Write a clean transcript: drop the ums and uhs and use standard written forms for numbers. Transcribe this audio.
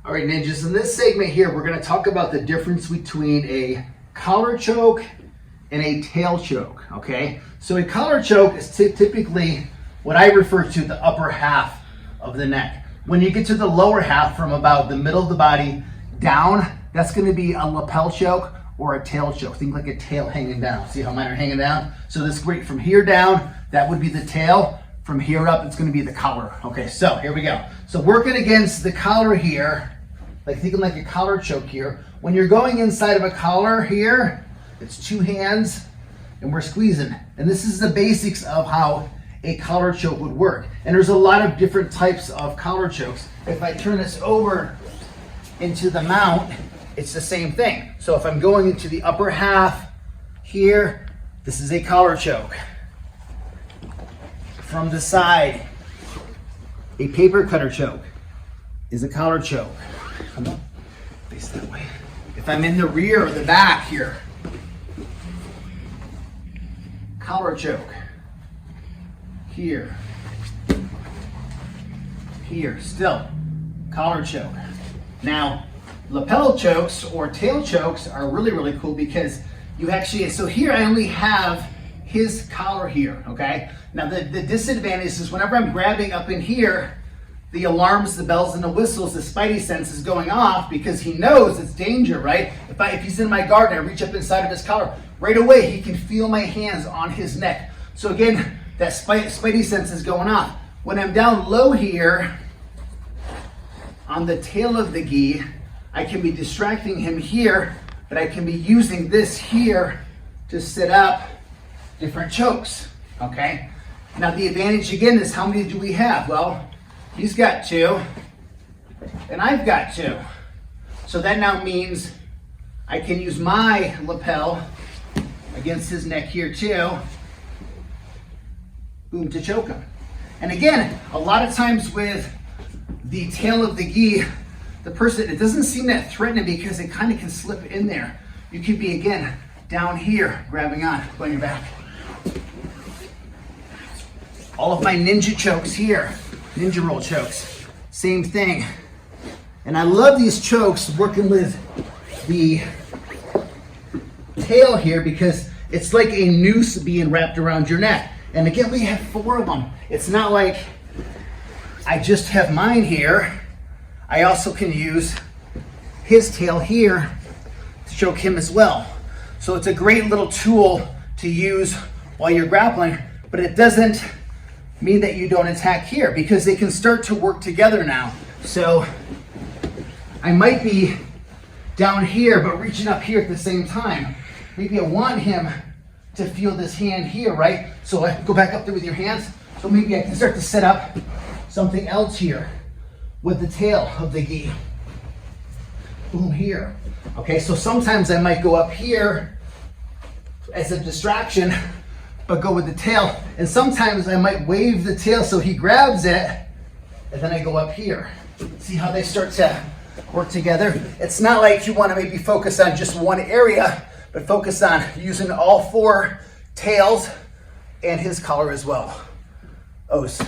All right, ninjas, in this segment here, we're gonna talk about the difference between a collar choke and a tail choke, okay? So a collar choke is typically what I refer to the upper half of the neck. When you get to the lower half from about the middle of the body down, that's gonna be a lapel choke or a tail choke. Think like a tail hanging down. See how mine are hanging down? So this great from here down, that would be the tail. From here up, it's gonna be the collar. Okay, so here we go. So working against the collar here, like thinking like a collar choke here. When you're going inside of a collar here, it's two hands and we're squeezing. And this is the basics of how a collar choke would work. And there's a lot of different types of collar chokes. If I turn this over into the mount, it's the same thing. So if I'm going into the upper half here, this is a collar choke. From the side, a paper cutter choke is a collar choke. Come on, face that way. If I'm in the rear or the back here, collar choke. Here, still, collar choke. Now, lapel chokes or tail chokes are really, really cool because you actually, so here I only have his collar here, okay? Now the disadvantage is whenever I'm grabbing up in here, the alarms, the bells and the whistles, the spidey sense is going off because he knows it's danger, right? If he's in my guard and I reach up inside of his collar, right away he can feel my hands on his neck. So again, that spidey sense is going off. When I'm down low here on the tail of the gi, I can be distracting him here, but I can be using this here to set up different chokes, okay? Now the advantage again is how many do we have? Well, he's got two, and I've got two. So that now means I can use my lapel against his neck here too, boom, to choke him. And again, a lot of times with the tail of the gi, the person, it doesn't seem that threatening because it kind of can slip in there. You could be, again, down here, grabbing on your back. All of my ninja chokes here, ninja roll chokes, same thing. And I love these chokes working with the tail here because it's like a noose being wrapped around your neck. And again, we have 4 of them. It's not like I just have mine here. I also can use his tail here to choke him as well. So it's a great little tool to use while you're grappling, but it doesn't mean that you don't attack here because they can start to work together now. So I might be down here, but reaching up here at the same time. Maybe I want him to feel this hand here, right? So I go back up there with your hands. So maybe I can start to set up something else here with the tail of the gi. Boom, here. Okay, so sometimes I might go up here as a distraction, but go with the tail. And sometimes I might wave the tail so he grabs it, and then I go up here. See how they start to work together? It's not like you want to maybe focus on just one area, but focus on using all 4 tails and his collar as well. O's.